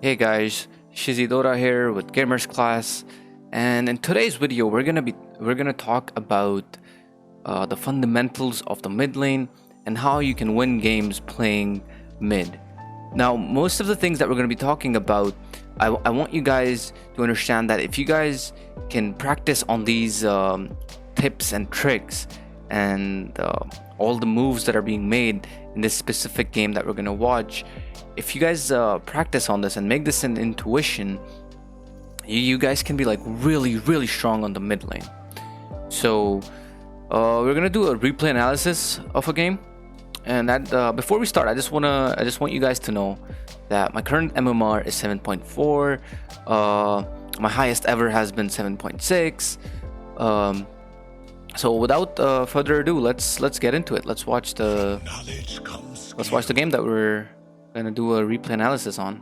Hey guys, Sh1zzyDota here with GamerzClass, and in today's video we're gonna talk about the fundamentals of the mid lane and how you can win games playing mid. Now, most of the things that we're gonna be talking about, I want you guys to understand that if you guys can practice on these tips and tricks and all the moves that are being made in this specific game that we're gonna watch. If you guys practice on this and make this an intuition, you guys can be like really strong on the mid lane. So we're gonna do a replay analysis of a game, and that before we start, I just want you guys to know that my current MMR is 7.4. My highest ever has been 7.6. So without further ado, let's get into it. Let's watch the game that we're gonna do a replay analysis on.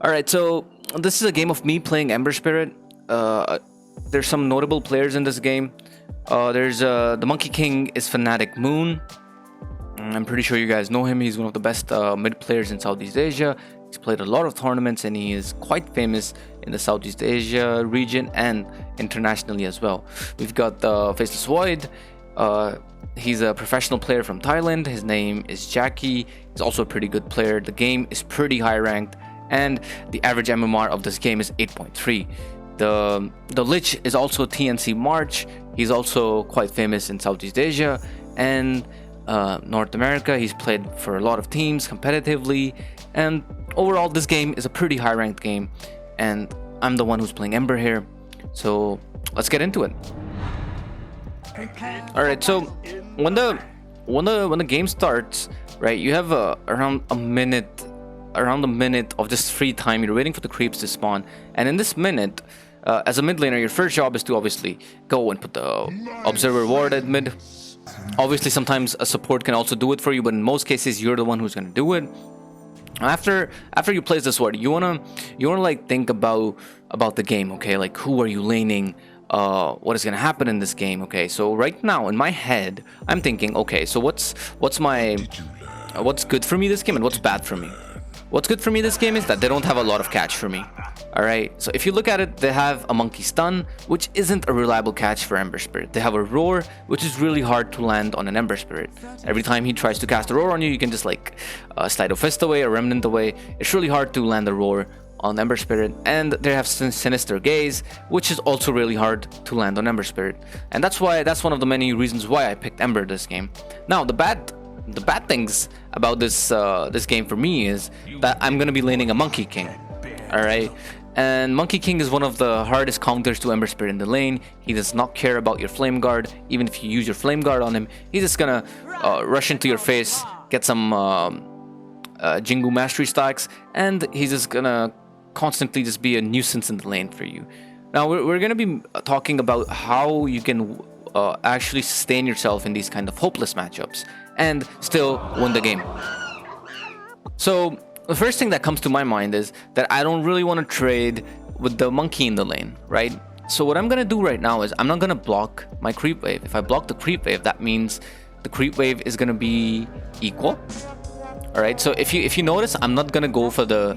Alright, so this is a game of me playing Ember Spirit. There's some notable players in this game. There's the Monkey King is Fnatic.Moon. I'm pretty sure you guys know him. He's one of the best mid players in Southeast Asia. He's played a lot of tournaments and he is quite famous in the Southeast Asia region and internationally as well. We've got Faceless Void. He's a professional player from Thailand. His name is Jackie. He's also a pretty good player. The game is pretty high ranked, and the average MMR of this game is 8.3. The Lich is also TNC.March. He's also quite famous in Southeast Asia and North America. He's played for a lot of teams competitively, and overall this game is a pretty high ranked game, and I'm the one who's playing Ember here. So let's get into it. All right, so when the game starts, right, you have around a minute of just free time. You're waiting for the creeps to spawn, and in this minute, as a mid laner, your first job is to obviously go and put the observer ward at mid. Obviously, sometimes a support can also do it for you, but in most cases, you're the one who's gonna do it. After you place this ward, you wanna like think about the game, okay? Like, who are you laning? What is gonna happen in this game? Okay, so right now in my head I'm thinking, okay, so what's good for me this game and what's bad for me. What's good for me this game is that they don't have a lot of catch for me. All right, so if you look at it, they have a monkey stun, which isn't a reliable catch for Ember Spirit. They have a roar, which is really hard to land on an Ember Spirit. Every time he tries to cast a roar on you, you can just like slide a fist away or remnant away. It's really hard to land a roar on Ember Spirit, and they have Sinister Gaze, which is also really hard to land on Ember Spirit, and that's one of the many reasons why I picked Ember this game. Now the bad things about this game for me is that I'm gonna be laning a Monkey King. All right, and Monkey King is one of the hardest counters to Ember Spirit in the lane. He does not care about your Flame Guard. Even if you use your Flame Guard on him, he's just gonna rush into your face, get some Jingu Mastery stacks, and he's just gonna constantly just be a nuisance in the lane for you. Now we're going to be talking about how you can actually sustain yourself in these kind of hopeless matchups and still win the game. So the first thing that comes to my mind is that I don't really want to trade with the monkey in the lane, right? So what I'm going to do right now is I'm not going to block my creep wave. If I block the creep wave, that means the creep wave is going to be equal. All right, so if you notice, I'm not gonna go for the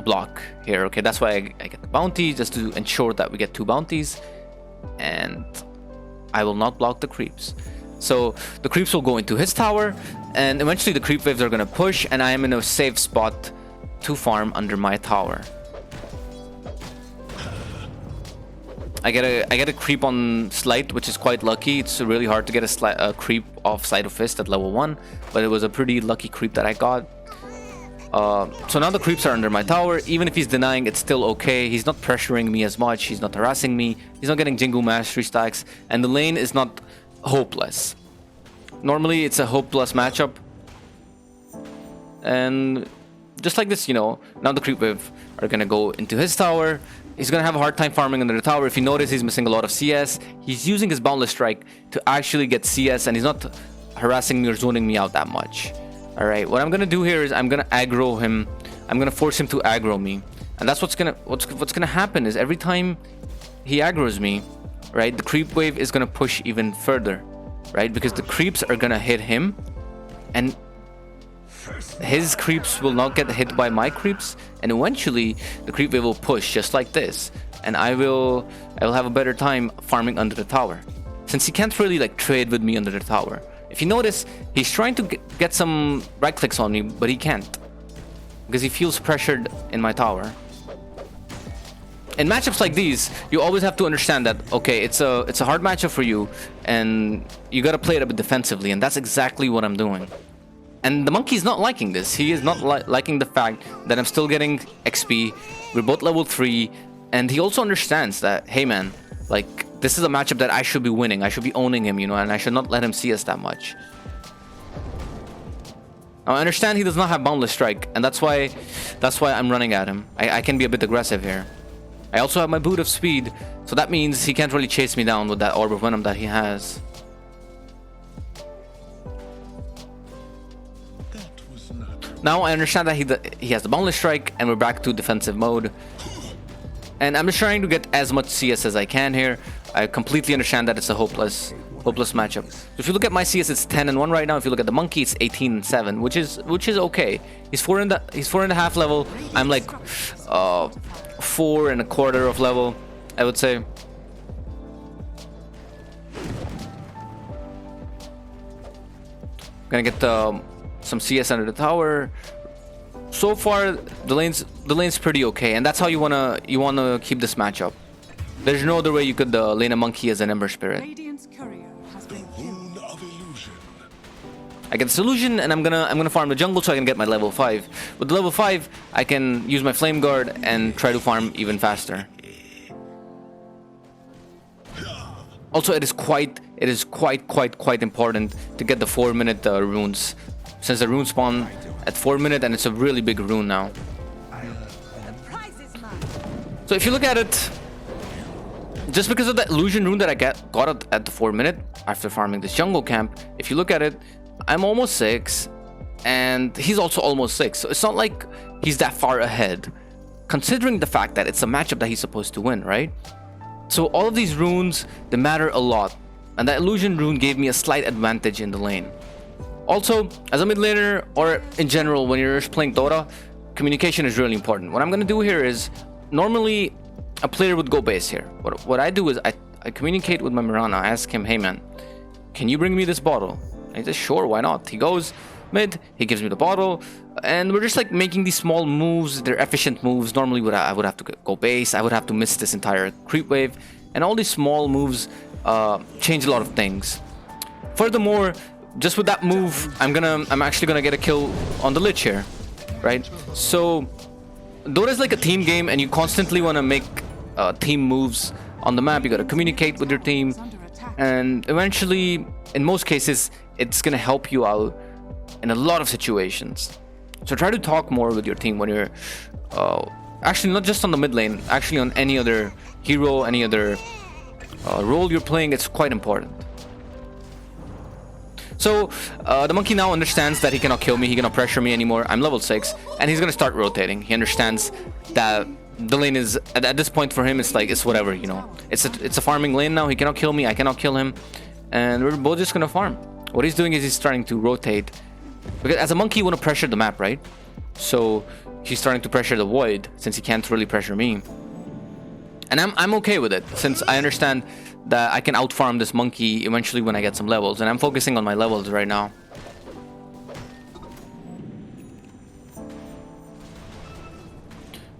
block here. Okay, that's why I get the bounty, just to ensure that we get 2 bounties, and I will not block the creeps. So the creeps will go into his tower, and eventually the creep waves are gonna push, and I am in a safe spot to farm under my tower. I get a creep on Sleight, which is quite lucky. It's really hard to get a creep off Sleight of Fist at level 1, but it was a pretty lucky creep that I got. So now the creeps are under my tower. Even if he's denying, it's still okay. He's not pressuring me as much. He's not harassing me. He's not getting Jingu Mastery stacks, and the lane is not hopeless. Normally, it's a hopeless matchup, and just like this, you know, now the creep wave are gonna go into his tower. He's gonna have a hard time farming under the tower. If you notice, he's missing a lot of CS. He's using his Boundless Strike to actually get CS, and he's not harassing me or zoning me out that much. All right, what I'm gonna do here is I'm gonna aggro him. I'm gonna force him to aggro me, and that's what's gonna happen is every time he aggroes me, right, the creep wave is gonna push even further, right? Because the creeps are gonna hit him, and his creeps will not get hit by my creeps, and eventually the creep wave will push just like this, and I will have a better time farming under the tower, since he can't really like trade with me under the tower. If you notice, he's trying to get some right clicks on me, but he can't because he feels pressured in my tower. In matchups like these, you always have to understand that, okay, it's a hard matchup for you, and you gotta play it a bit defensively, and that's exactly what I'm doing. And the monkey's not liking this. He is not liking the fact that I'm still getting XP. We're both level 3, and he also understands that, hey man, like, this is a matchup that I should be winning. I should be owning him, you know, and I should not let him see us that much. Now, I understand he does not have Boundless Strike, and that's why I'm running at him. I can be a bit aggressive here. I also have my Boot of Speed, so that means he can't really chase me down with that Orb of Venom that he has. Now I understand that he has the Boundless Strike, and we're back to defensive mode. And I'm just trying to get as much CS as I can here. I completely understand that it's a hopeless matchup. So if you look at my CS, it's 10-1 right now. If you look at the monkey, it's 18-7, which is okay. He's 4.5 level. I'm like 4.25 of level, I would say. Gonna get some CS under the tower. So far, the lane's pretty okay, and that's how you wanna keep this matchup. There's no other way you could lane a monkey as an Ember Spirit. I get this illusion, and I'm gonna farm the jungle so I can get my level 5. With the level 5, I can use my Flame Guard and try to farm even faster. Also, it is quite important to get the 4-minute runes, since the runes spawn at 4 minutes, and it's a really big rune now. So if you look at it, just because of that illusion rune that I got at the 4 minute after farming this jungle camp, if you look at it, I'm almost 6, and he's also almost 6. So it's not like he's that far ahead, considering the fact that it's a matchup that he's supposed to win, right? So all of these runes, they matter a lot, and that illusion rune gave me a slight advantage in the lane. Also, as a mid laner, or in general when you're just playing Dota, communication is really important. What I'm gonna do here is, normally a player would go base here. What I do is I communicate with my Mirana. I ask him, hey man, can you bring me this bottle? And he says, sure, why not? He goes mid, he gives me the bottle, and we're just like making these small moves. They're efficient moves. Normally I would have to go base, I would have to miss this entire creep wave, and all these small moves change a lot of things. Furthermore, just with that move, I'm actually gonna get a kill on the Lich here, right? So Dota is like a team game, and you constantly want to make team moves on the map. You got to communicate with your team, and eventually, in most cases, it's gonna help you out in a lot of situations. So try to talk more with your team when you're actually not just on the mid lane, actually on any other hero, any other role you're playing. It's quite important. So the monkey now understands that he cannot kill me, he cannot pressure me anymore. I'm level 6, and he's gonna start rotating. He understands that the lane is at this point for him, it's like, it's whatever, you know. It's a farming lane now. He cannot kill me, I cannot kill him, and we're both just gonna farm. What he's doing is he's starting to rotate, because as a monkey you want to pressure the map, right? So he's starting to pressure the void, since he can't really pressure me, and I'm okay with it, since I understand that I can outfarm this monkey eventually when I get some levels, and I'm focusing on my levels right now.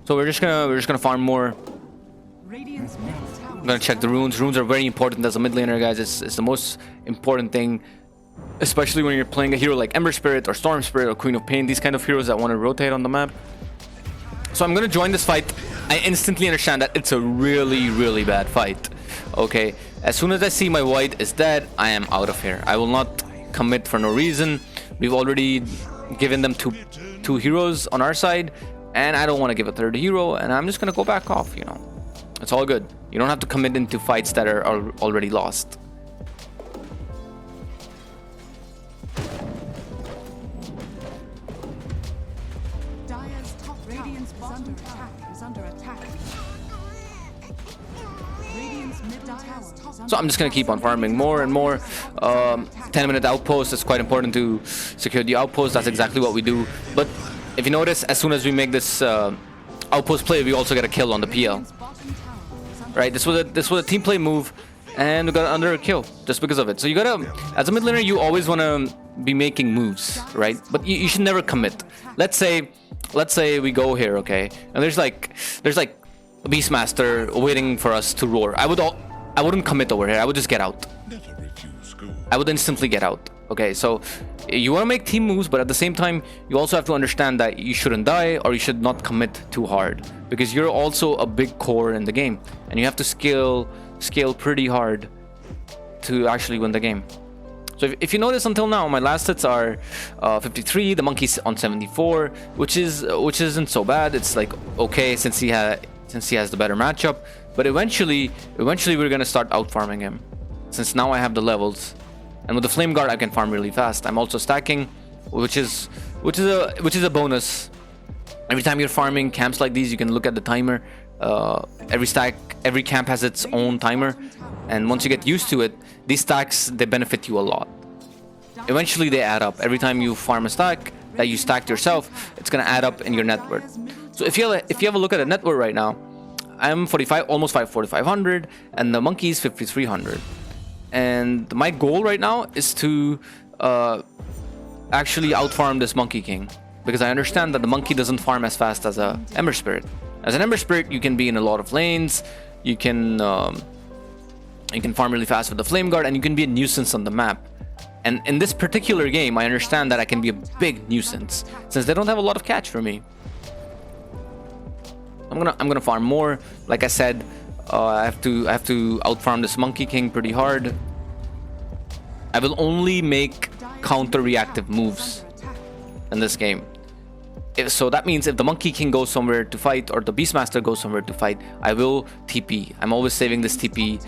So we're just gonna farm more. I'm gonna check the runes. Runes are very important as a mid laner, guys. It's the most important thing, especially when you're playing a hero like Ember Spirit or Storm Spirit or Queen of Pain, these kind of heroes that want to rotate on the map. So I'm gonna join this fight. I instantly understand that it's a really bad fight. Okay, as soon as I see my white is dead, I am out of here. I will not commit for no reason. We've already given them two heroes on our side, and I don't want to give a third hero, and I'm just gonna go back off, you know. It's all good. You don't have to commit into fights that are already lost. So I'm just gonna keep on farming more and more. 10-minute outpost. It's quite important to secure the outpost. That's exactly what we do. But if you notice, as soon as we make this outpost play, we also get a kill on the PL. Right? This was a team play move, and we got under a kill just because of it. So you gotta, as a mid laner, you always wanna be making moves, right? But you should never commit. Let's say we go here, okay, and there's like a Beastmaster waiting for us to roar. I wouldn't commit over here. I would just get out. I would instantly get out. Okay, so you want to make team moves, but at the same time, you also have to understand that you shouldn't die, or you should not commit too hard, because you're also a big core in the game, and you have to scale pretty hard to actually win the game. So if you notice, until now, my last hits are 53, the monkey's on 74, which isn't so bad. It's like okay, since he has the better matchup, but eventually we're gonna start out farming him, since now I have the levels. And with the Flame Guard, I can farm really fast. I'm also stacking, which is a bonus. Every time you're farming camps like these, you can look at the timer. Every camp has its own timer, and once you get used to it, these stacks, they benefit you a lot. Eventually, they add up. Every time you farm a stack that you stacked yourself, it's gonna add up in your net worth. So if you have a look at the net worth right now, I'm 45, almost 4,500, and the monkey's 5,300. And my goal right now is to actually outfarm this Monkey King, because I understand that the monkey doesn't farm as fast as a Ember Spirit. As an Ember Spirit, you can be in a lot of lanes, you can farm really fast with the Flame Guard, and you can be a nuisance on the map. And in this particular game, I understand that I can be a big nuisance, since they don't have a lot of catch for me. I'm gonna farm more. Like I said, I have to outfarm this Monkey King pretty hard. I will only make counter-reactive moves in this game. So that means if the Monkey King goes somewhere to fight, or the Beastmaster goes somewhere to fight, I will TP. I'm always saving this TP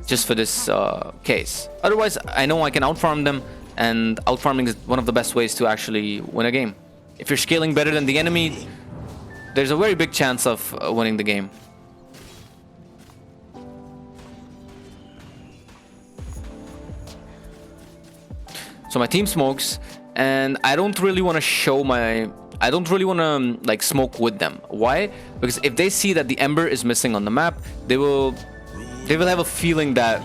just for this case. Otherwise, I know I can outfarm them, and outfarming is one of the best ways to actually win a game. If you're scaling better than the enemy, there's a very big chance of winning the game. So my team smokes, and I don't really want to show my... I don't really want to like smoke with them. Why? Because if they see that the Ember is missing on the map, they will have a feeling that,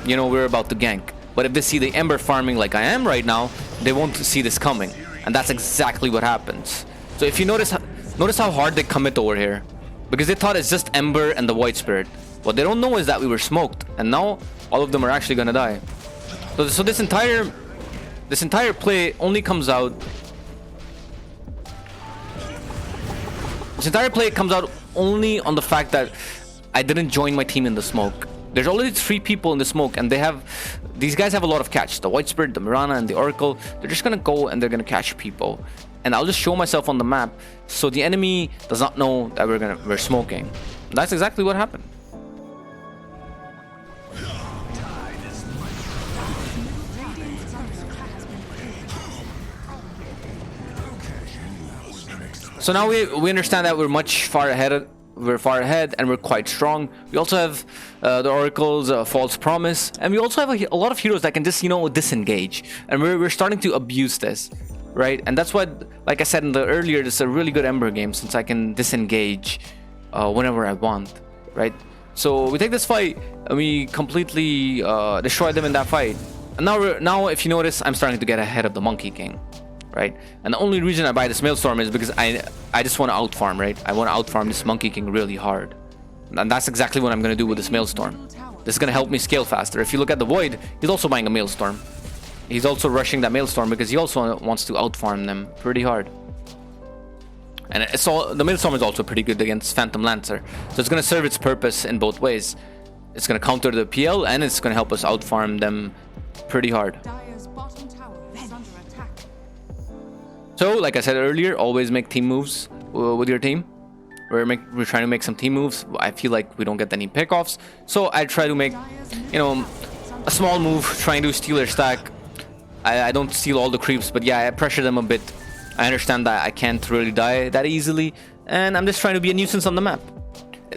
you know, we're about to gank. But if they see the Ember farming like I am right now, they won't see this coming, and that's exactly what happens. So if you notice how hard they commit over here, because they thought it's just Ember and the White Spirit. What they don't know is that we were smoked, and now all of them are actually gonna die. So this entire play only comes out. This entire play comes out only on the fact that I didn't join my team in the smoke. There's already 3 people in the smoke, and these guys have a lot of catch. The White Spirit, the Mirana, and the Oracle. They're just gonna go and they're gonna catch people, and I'll just show myself on the map so the enemy does not know that we're smoking. That's exactly what happened. So now we understand that we're far ahead, and we're quite strong. We also have the Oracle's False Promise, and we also have a lot of heroes that can just, you know, disengage, and we're starting to abuse this, right? And that's why, like I said in the earlier, this is a really good Ember game, since I can disengage whenever I want, right? So we take this fight and we completely destroy them in that fight. And now if you notice, I'm starting to get ahead of the Monkey King. Right? And the only reason I buy this Maelstrom is because I just want to outfarm, right? I want to outfarm this Monkey King really hard. And that's exactly what I'm going to do with this Maelstrom. This is going to help me scale faster. If you look at the Void, he's also buying a Maelstrom. He's also rushing that Maelstrom because he also wants to outfarm them pretty hard. And the Maelstrom is also pretty good against Phantom Lancer. So it's going to serve its purpose in both ways. It's going to counter the PL, and it's going to help us outfarm them pretty hard. So, like I said earlier, always make team moves with your team. We're trying to make some team moves. I feel like we don't get any pickoffs, so I try to make, you know, a small move, trying to steal their stack. I don't steal all the creeps, but yeah, I pressure them a bit. I understand that I can't really die that easily, and I'm just trying to be a nuisance on the map.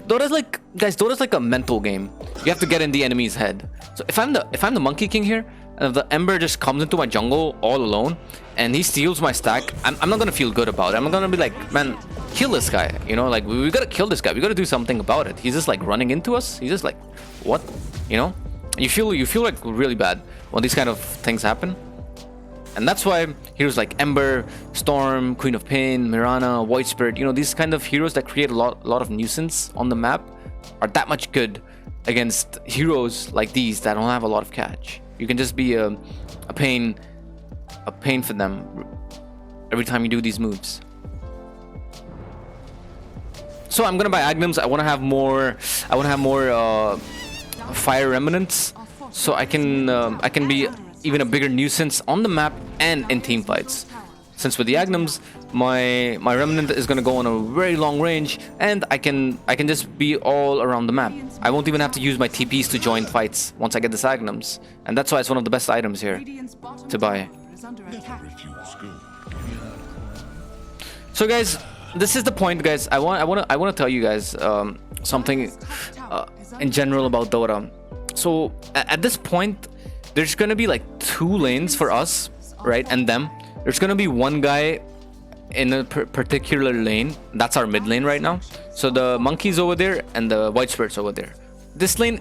Dota's like a mental game. You have to get in the enemy's head. So if I'm the Monkey King here, and if the Ember just comes into my jungle all alone and he steals my stack, I'm not gonna feel good about it. I'm gonna be like, man, kill this guy, you know, like we gotta kill this guy. We gotta do something about it. He's just like running into us. He's just like, what, you know? You feel like really bad when these kind of things happen. And that's why heroes like Ember, Storm, Queen of Pain, Mirana, Void Spirit, you know, these kind of heroes that create a lot of nuisance on the map are that much good against heroes like these that don't have a lot of catch. You can just be a pain for them every time you do these moves. So I'm gonna buy Agnums. I want to have more fire remnants, so I can be even a bigger nuisance on the map and in team fights. Since with the Agnums, my remnant is gonna go on a very long range, and I can just be all around the map. I won't even have to use my TPs to join fights once I get this Agnums, and that's why it's one of the best items here to buy. So guys, this is the point, guys. I want to tell you guys something in general about Dota. So at this point, there's gonna be like 2 lanes for us, right, and them. There's gonna be one guy in a particular lane. That's our mid lane right now. So the monkey's over there and the white spirit's over there. This lane,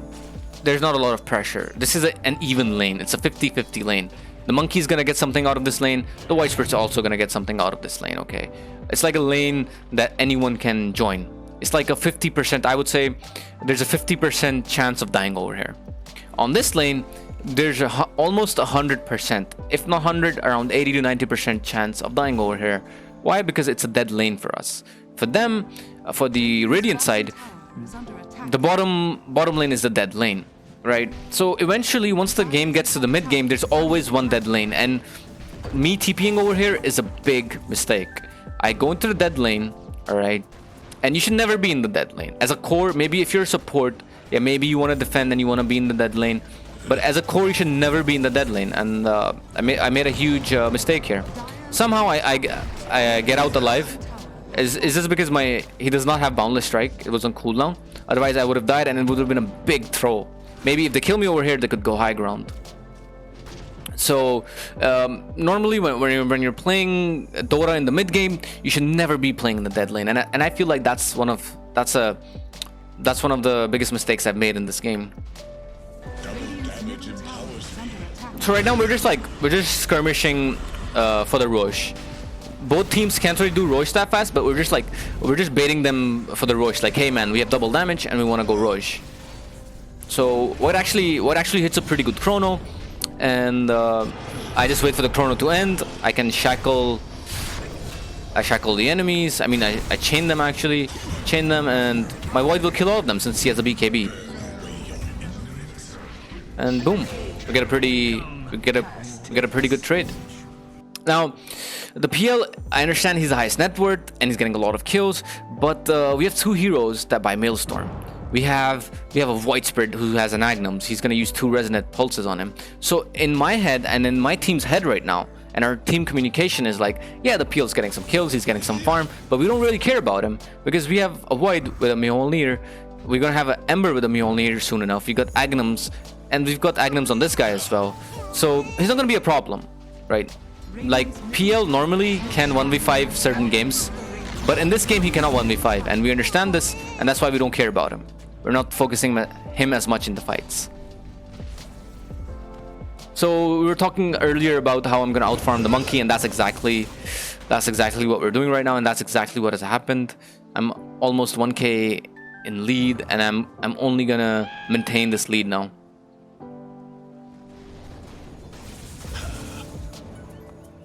there's not a lot of pressure. This is an even lane. It's a 50-50 lane. The monkey's gonna get something out of this lane. The white spirit's also gonna get something out of this lane, okay? It's like a lane that anyone can join. It's like a 50%, I would say there's a 50% chance of dying over here. On this lane, there's almost 100%, if not 100, around 80 to 90% chance of dying over here. Why? Because it's a dead lane for us. For them, for the Radiant side, the bottom lane is the dead lane, right? So eventually, once the game gets to the mid game, there's always one dead lane, and me TPing over here is a big mistake. I go into the dead lane, all right, and you should never be in the dead lane. As a core, maybe if you're a support, yeah, maybe you want to defend and you want to be in the dead lane. But as a core, you should never be in the dead lane, and I made a huge mistake here. Somehow I get out alive. Is this because he does not have Boundless Strike? It was on cooldown. Otherwise, I would have died, and it would have been a big throw. Maybe if they kill me over here, they could go high ground. So normally, when you're playing Dota in the mid game, you should never be playing in the dead lane, and I feel like that's one of the biggest mistakes I've made in this game. So right now we're just skirmishing for the Roche. Both teams can't really do Roche that fast, but we're just baiting them for the Roche. Like, hey man, we have double damage and we want to go Roche. So what actually hits a pretty good chrono, and I just wait for the chrono to end. I can shackle the enemies. I mean, I chain them, and my Void will kill all of them since he has a BKB. And boom, we get a pretty good trade. Now, the PL, I understand he's the highest net worth and he's getting a lot of kills, but we have 2 heroes that buy Maelstrom. We have a Void Spirit who has an Agnums. He's gonna use 2 Resonant Pulses on him. So in my head and in my team's head right now, and our team communication is like, yeah, the PL's getting some kills, he's getting some farm, but we don't really care about him because we have a Void with a Mjolnir. We're gonna have an Ember with a Mjolnir soon enough. We got Agnums, and we've got Agnums on this guy as well. So he's not gonna be a problem, right? Like, PL normally can 1v5 certain games, but in this game he cannot 1v5, and we understand this, and that's why we don't care about him. We're not focusing him as much in the fights. So we were talking earlier about how I'm gonna outfarm the monkey, and that's exactly what we're doing right now, and that's exactly what has happened. I'm almost 1k in lead, and I'm only gonna maintain this lead now.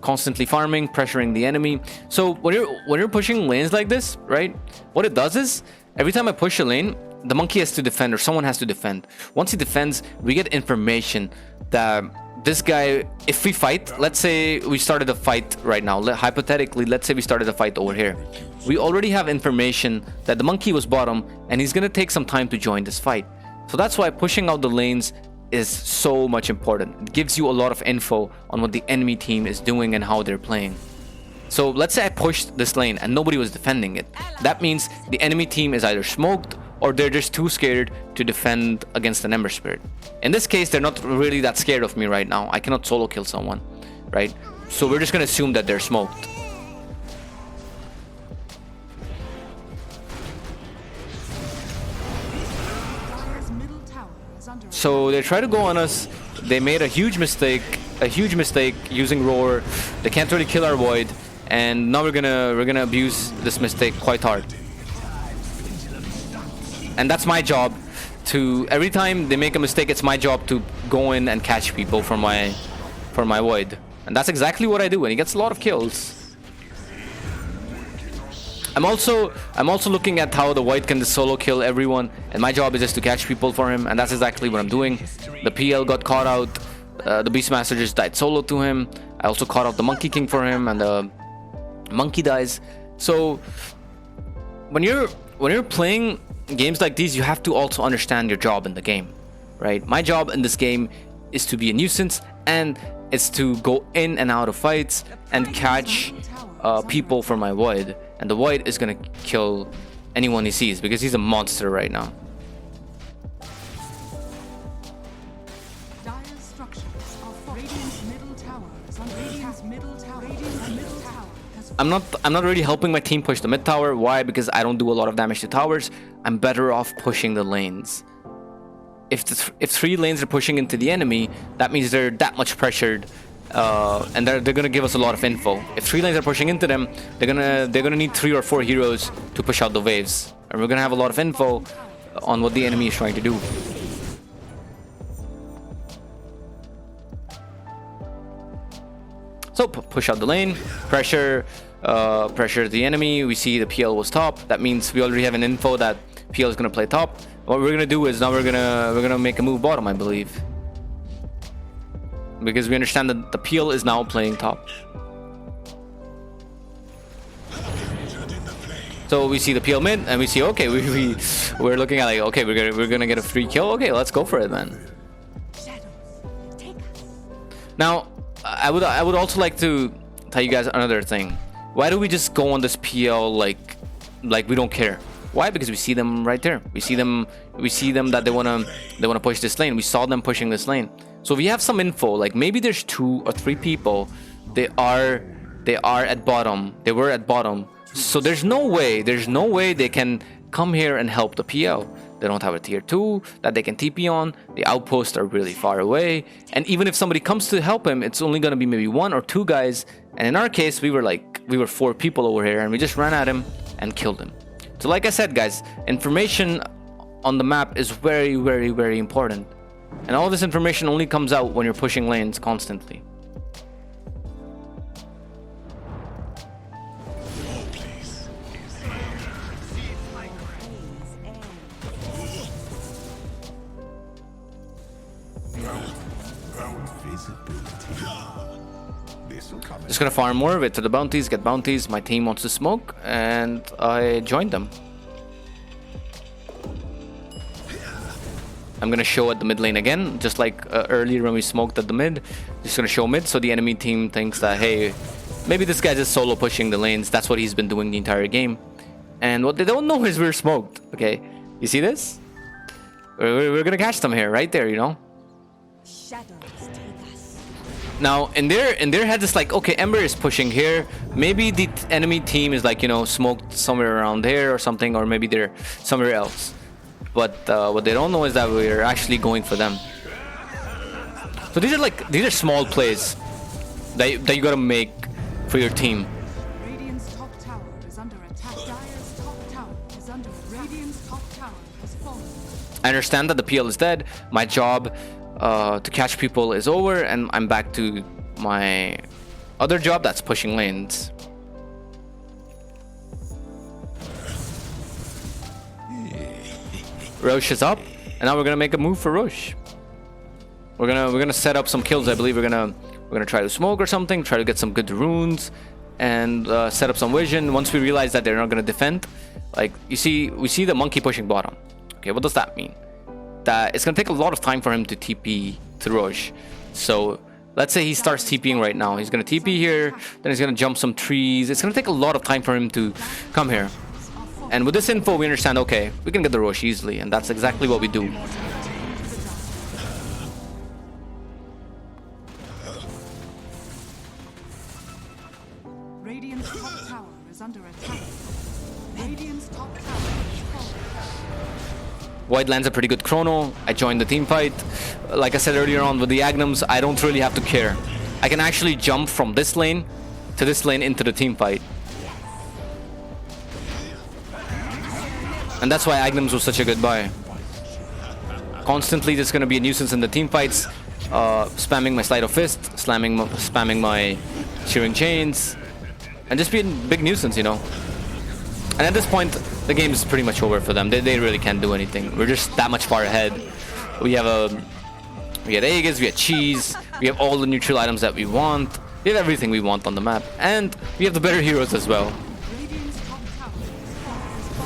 Constantly farming, pressuring the enemy. So when you're pushing lanes like this, right, what it does is every time I push a lane, the monkey has to defend, or someone has to defend. Once he defends, we get information that this guy, if we fight, let's say we started a fight right now, hypothetically, let's say we started a fight over here, we already have information that the monkey was bottom and he's gonna take some time to join this fight. So that's why pushing out the lanes is so much important. It gives you a lot of info on what the enemy team is doing and how they're playing. So let's say I pushed this lane and nobody was defending it. That means the enemy team is either smoked or they're just too scared to defend against an Ember Spirit. In this case, they're not really that scared of me right now. I cannot solo kill someone, right? So we're just gonna assume that they're smoked. So they try to go on us. They made a huge mistake using roar. They can't really kill our void, and now we're gonna abuse this mistake quite hard. And that's my job to, every time they make a mistake, it's my job to go in and catch people for my void. And that's exactly what I do, and he gets a lot of kills. I'm also looking at how the white can solo kill everyone, and my job is just to catch people for him, and that's exactly what I'm doing. The PL got caught out, the Beastmaster just died solo to him. I also caught out the Monkey King for him, and the Monkey dies. So when you're playing games like these, you have to also understand your job in the game, right? My job in this game is to be a nuisance, and it's to go in and out of fights and catch people for my void. And the void is gonna kill anyone he sees because he's a monster right now. I'm not really helping my team push the mid tower. Why? Because I don't do a lot of damage to towers. I'm better off pushing the lanes. If 3 lanes are pushing into the enemy, that means they're that much pressured, and they're gonna give us a lot of info. If 3 lanes are pushing into them, they're gonna need 3 or 4 heroes to push out the waves, and we're gonna have a lot of info on what the enemy is trying to do. So push out the lane, pressure the enemy. We see the PL was top. That means we already have an info that PL is gonna play top. What we're gonna do is now we're gonna make a move bottom, I believe, because we understand that the PL is now playing top. So we see the PL mid, and we see, okay, we're looking at like, okay, we're gonna get a free kill. Okay, let's go for it then. Now, I would also like to tell you guys another thing. Why do we just go on this PL like we don't care? Why? Because we see them right there. We see them that they wanna push this lane. We saw them pushing this lane. So we have some info, like maybe there's 2 or 3 people. They are at bottom. They were at bottom. So there's no way they can come here and help the PL. They don't have a tier 2 that they can TP on. The outposts are really far away. And even if somebody comes to help him, it's only gonna be maybe 1 or 2 guys. And in our case, we were 4 people over here, and we just ran at him and killed him. So like I said, guys, information on the map is very, very, very important. And all this information only comes out when you're pushing lanes constantly. Just gonna farm more, wait for the bounties, get bounties. My team wants to smoke, and I joined them. I'm gonna show at the mid lane again, just like earlier when we smoked at the mid. Just gonna show mid, so the enemy team thinks that, hey, maybe this guy's just solo pushing the lanes. That's what he's been doing the entire game. And what they don't know is we're smoked. Okay, you see this? We're gonna catch them here, right there, you know. Now in their heads it's like, okay, Ember is pushing here. Maybe the enemy team is like, you know, smoked somewhere around there or something, or maybe they're somewhere else. But what they don't know is that we're actually going for them. So these are small plays that you gotta make for your team. Radiant's top tower is under attack. Dire's top tower is under attack. Radiant's top tower has fallen. I understand that the PL is dead. My job to catch people is over, and I'm back to my other job, that's pushing lanes. Roche is up, and now we're gonna make a move for Roche. We're gonna set up some kills. I believe we're gonna try to smoke or something, try to get some good runes, and set up some vision. Once we realize that they're not gonna defend, like we see the monkey pushing bottom. Okay, what does that mean? That it's gonna take a lot of time for him to TP to Roche. So let's say he starts TPing right now. He's gonna TP here, then he's gonna jump some trees. It's gonna take a lot of time for him to come here. And with this info, we understand, okay, we can get the Rosh easily, and that's exactly what we do. Radiant's top tower is under attack. Radiant's top tower is falling. White lands a pretty good chrono. I joined the team fight. Like I said earlier on with the Agnums, I don't really have to care. I can actually jump from this lane to this lane into the team fight. And that's why Agnums was such a good buy. Constantly, there's going to be a nuisance in the team fights. Spamming my Sleight of Fist, spamming my Shearing Chains, and just being a big nuisance, you know. And at this point, the game is pretty much over for them. They really can't do anything. We're just that much far ahead. We had Aegis, we had Cheese, we have all the neutral items that we want. We have everything we want on the map. And we have the better heroes as well. Radiant's top tower is falling.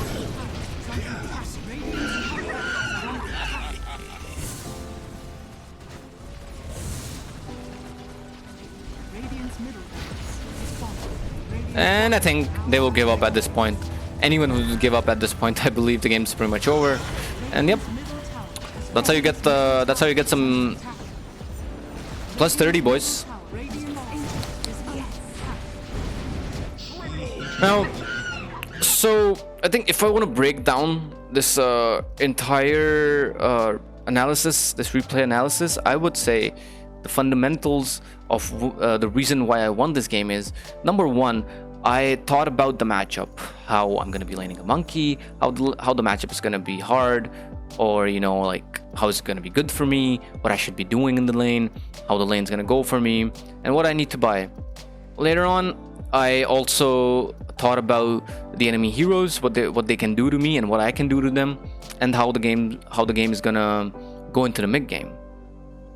Radiant's middle base is falling. And I think they will give up at this point. Anyone who will give up at this point, I believe the game's pretty much over. And yep, that's how you get some plus 30, boys. Now, so I think if I want to break down this entire analysis, this replay analysis, I would say the fundamentals of the reason why I won this game is, number one, I thought about the matchup, how I'm going to be laning a monkey, how the matchup is going to be hard, or, you know, like how it's going to be good for me, what I should be doing in the lane, how the lane's going to go for me, and what I need to buy. Later on, I also thought about the enemy heroes, what they can do to me and what I can do to them, and how the game is going to go into the mid game.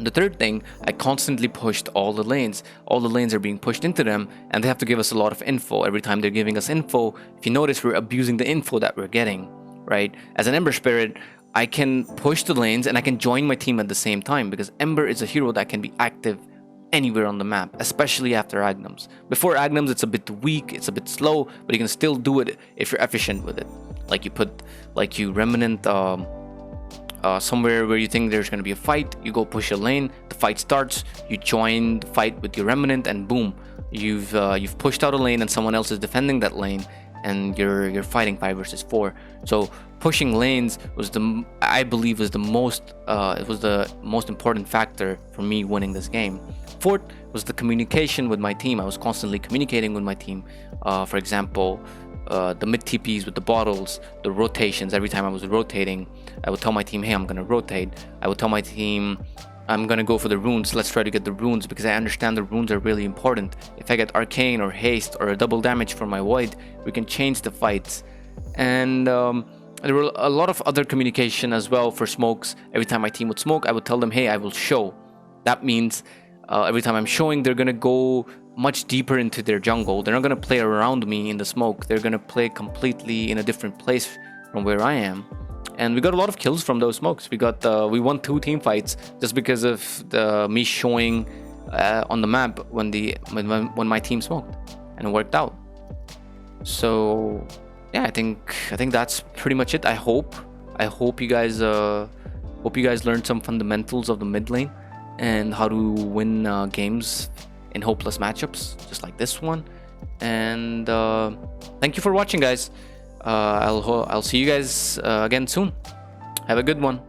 The third thing, I constantly pushed all the lanes. All the lanes are being pushed into them, and they have to give us a lot of info. Every time they're giving us info, if you notice, we're abusing the info that we're getting, right? As an Ember Spirit, I can push the lanes and I can join my team at the same time, because Ember is a hero that can be active anywhere on the map, especially after Agnums. Before Agnums, it's a bit weak, it's a bit slow, but you can still do it if you're efficient with it. Like you Remnant somewhere where you think there's going to be a fight, you go push a lane, the fight starts, you join the fight with your Remnant, and boom, you've pushed out a lane and someone else is defending that lane, and you're fighting 5 versus 4. So pushing lanes was I believe was the most important factor for me winning this game. Fourth was the communication with my team. I was constantly communicating with my team. For example, the mid TPs with the bottles, the rotations. Every time I was rotating, I would tell my team, hey, I'm gonna rotate. I would tell my team, I'm gonna go for the runes. Let's try to get the runes, because I understand the runes are really important. If I get arcane or haste or a double damage for my void, we can change the fights. And there were a lot of other communication as well for smokes. Every time my team would smoke, I would tell them, hey, I will show. That means every time I'm showing, they're gonna go much deeper into their jungle. They're not gonna play around me in the smoke. They're gonna play completely in a different place from where I am. And we got a lot of kills from those smokes. We won 2 team fights just because of me showing on the map when my team smoked, and it worked out. So yeah, I think that's pretty much it. I hope you guys learned some fundamentals of the mid lane and how to win games in hopeless matchups just like this one. And thank you for watching, guys. I'll see you guys again soon. Have a good one.